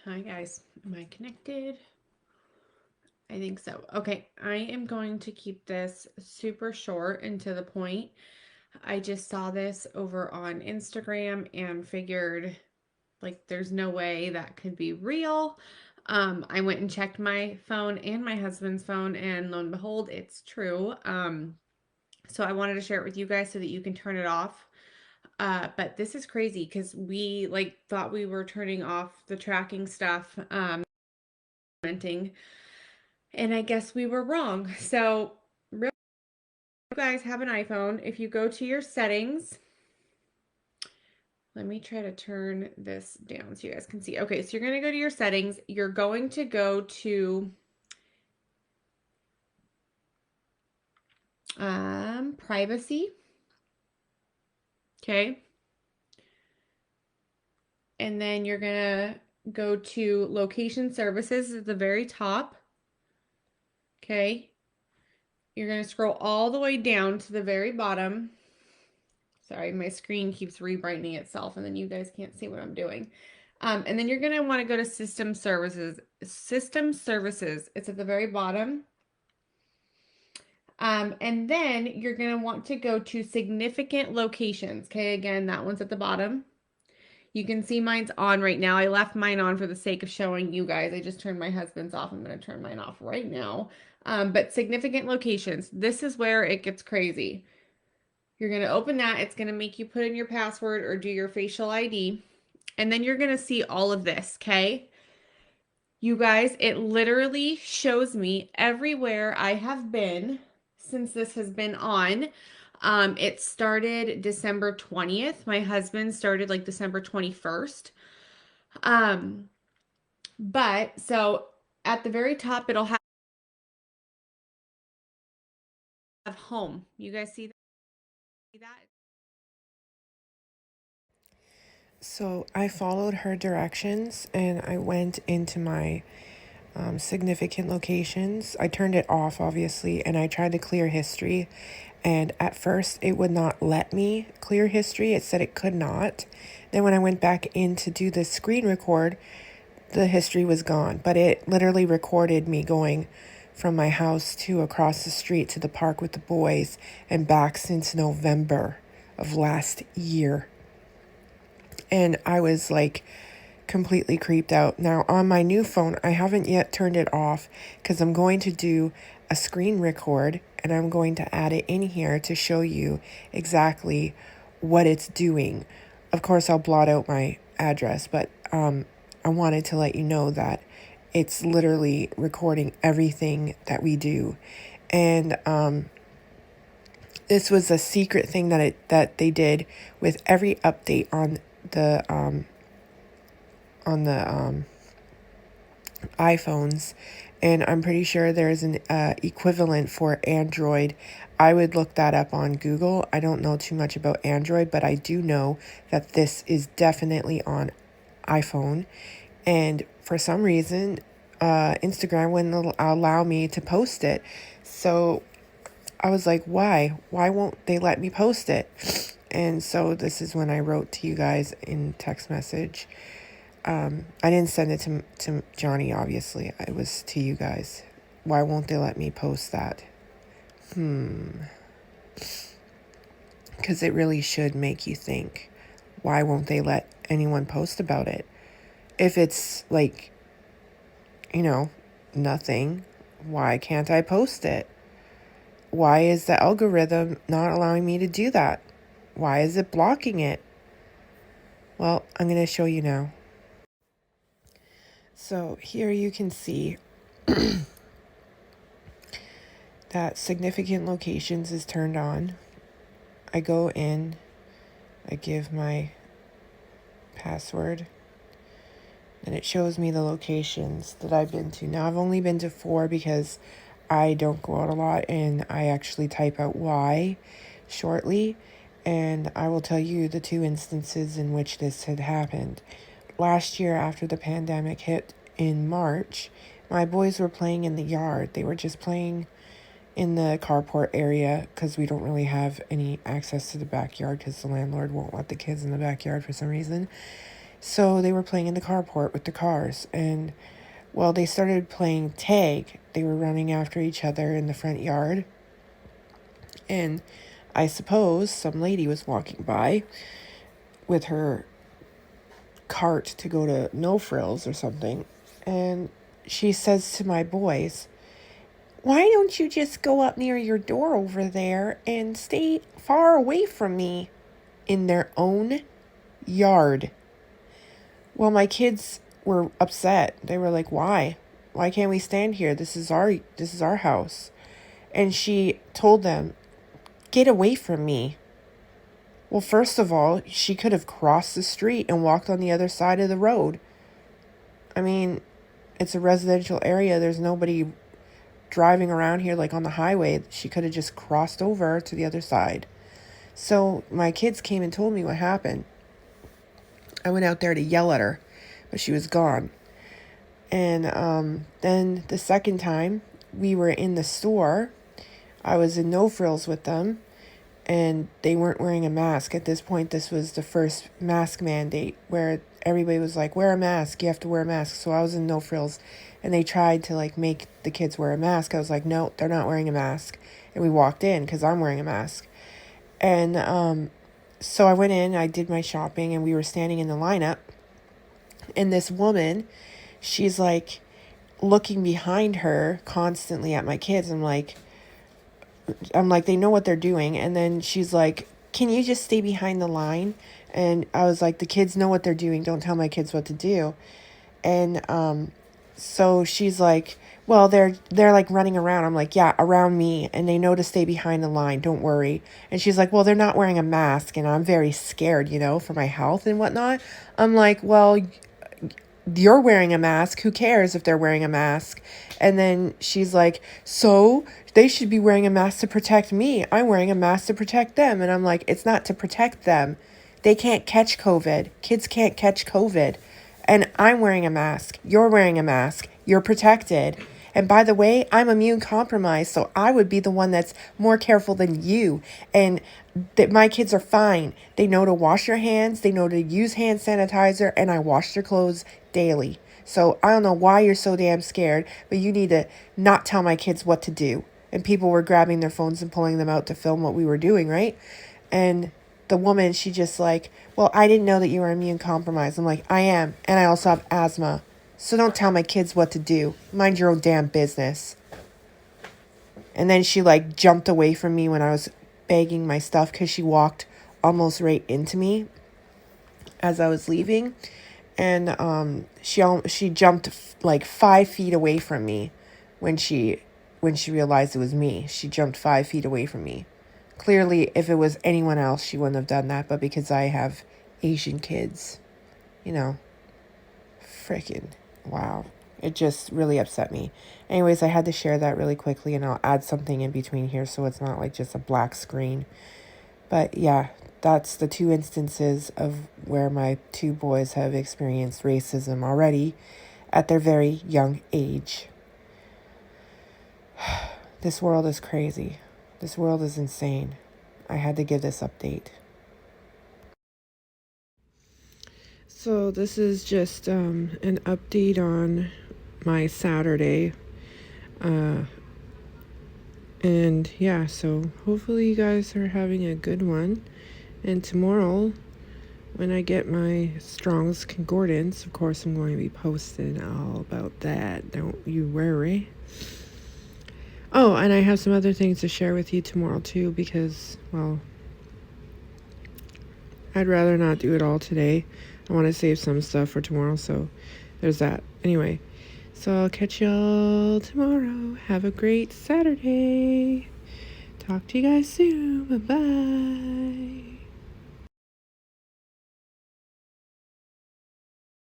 Hi guys, am I connected? I think so. Okay, I am going to keep this super short and to the point. I just saw this over on Instagram and figured like there's no way that could be real. I went and checked my phone and my husband's phone, and lo and behold, it's true. So I wanted to share it with you guys so that you can turn it off. But this is crazy because we like thought we were turning off the tracking stuff, commenting, and I guess we were wrong. So, real you guys have an iPhone. If you go to your settings, let me try to turn this down so you guys can see. Okay, so you're going to go to your settings. You're going to go to privacy. Okay. And then you're going to go to location services at the very top. Okay. You're going to scroll all the way down to the very bottom. Sorry, my screen keeps re-brightening itself, and then you guys can't see what I'm doing. And then you're going to want to go to system services. System services. It's at the very bottom. And then you're going to want to go to significant locations. Okay, again, that one's at the bottom. You can see mine's on right now. I left mine on for the sake of showing you guys. I just turned my husband's off. I'm going to turn mine off right now. But significant locations. This is where it gets crazy. You're going to open that. It's going to make you put in your password or do your facial ID. And then you're going to see all of this, okay? You guys, it literally shows me everywhere I have been since this has been on. It started December 20th. My husband started like December 21st. Um, but so at the very top, it'll have home. You guys see that? So I followed her directions and I went into my significant locations. I turned it off, obviously, and I tried to clear history. And at first, it would not let me clear history. It said it could not. Then, when I went back in to do the screen record, the history was gone. But it literally recorded me going from my house to across the street to the park with the boys and back since November of last year. And I was like completely creeped out. Now, on my new phone, I haven't yet turned it off because I'm going to do a screen record and I'm going to add it in here to show you exactly what it's doing. Of course, I'll blot out my address, but I wanted to let you know that it's literally recording everything that we do. And this was a secret thing that they did with every update the on the iPhones, and I'm pretty sure there's an equivalent for Android. I would look that up on Google. I don't know too much about Android, but I do know that this is definitely on iPhone. And for some reason, Instagram wouldn't allow me to post it. So I was like, why? Why won't they let me post it? And so this is when I wrote to you guys in text message. I didn't send it to Johnny, obviously. It was to you guys. Why won't they let me post that? Because it really should make you think. Why won't they let anyone post about it? If it's like, you know, nothing, why can't I post it? Why is the algorithm not allowing me to do that? Why is it blocking it? Well, I'm going to show you now. So here you can see that significant locations is turned on. I go in, I give my password, and it shows me the locations that I've been to. Now, I've only been to 4 because I don't go out a lot, and I actually type out why shortly, and I will tell you the 2 instances in which this had happened. Last year, after the pandemic hit in March, my boys were playing in the yard. They were just playing in the carport area because we don't really have any access to the backyard because the landlord won't let the kids in the backyard for some reason. So they were playing in the carport with the cars. And, well, they started playing tag. They were running after each other in the front yard. And I suppose some lady was walking by with her cart to go to No Frills or something. And she says to my boys, "Why don't you just go up near your door over there and stay far away from me?" In their own yard. Well, my kids were upset. They were like, "Why? Why can't we stand here? This is our house." And she told them, "Get away from me." Well, first of all, she could have crossed the street and walked on the other side of the road. I mean, it's a residential area. There's nobody driving around here like on the highway. She could have just crossed over to the other side. So my kids came and told me what happened. I went out there to yell at her, but she was gone. And then the second time we were in the store, I was in No Frills with them, and they weren't wearing a mask. At this point, this was the first mask mandate where everybody was like, wear a mask, you have to wear a mask. So I was in No Frills, and they tried to like make the kids wear a mask. I was like, no, they're not wearing a mask. And we walked in because I'm wearing a mask. And so I went in, I did my shopping, and we were standing in the lineup. And this woman, she's like looking behind her constantly at my kids. I'm like, they know what they're doing. And then she's like, "Can you just stay behind the line?" And I was like, the kids know what they're doing. Don't tell my kids what to do. And so she's like, "Well, they're like running around." I'm like, "Yeah, around me, and they know to stay behind the line. Don't worry." And she's like, "Well, they're not wearing a mask, and I'm very scared, for my health and whatnot." I'm like, "Well, you're wearing a mask. Who cares if they're wearing a mask?" And then she's like, "So they should be wearing a mask to protect me. I'm wearing a mask to protect them." And I'm like, "It's not to protect them. They can't catch COVID. Kids can't catch COVID. And I'm wearing a mask. You're wearing a mask. You're protected. And by the way, I'm immune compromised, so I would be the one that's more careful than you. And that my kids are fine. They know to wash their hands. They know to use hand sanitizer, and I wash their clothes daily. So I don't know why you're so damn scared, but you need to not tell my kids what to do." And people were grabbing their phones and pulling them out to film what we were doing, right? And the woman, she just like, "Well, I didn't know that you were immune compromised." I'm like, "I am, and I also have asthma. So don't tell my kids what to do. Mind your own damn business." And then she like jumped away from me when I was bagging my stuff because she walked almost right into me as I was leaving. And she jumped like 5 feet away from me when she realized it was me. She jumped 5 feet away from me. Clearly, if it was anyone else, she wouldn't have done that. But because I have Asian kids, you know, freaking wow. It just really upset me. Anyways, I had to share that really quickly, and I'll add something in between here so it's not like just a black screen. But yeah, that's the two instances of where my two boys have experienced racism already at their very young age. This world is crazy. This world is insane. I had to give this update. So this is just an update on my Saturday. And yeah, so hopefully you guys are having a good one. And tomorrow, when I get my Strong's Concordance, of course I'm going to be posting all about that. Don't you worry. Oh, and I have some other things to share with you tomorrow too, because, well, I'd rather not do it all today. I want to save some stuff for tomorrow, so there's that. Anyway, so I'll catch y'all tomorrow. Have a great Saturday. Talk to you guys soon. Bye-bye.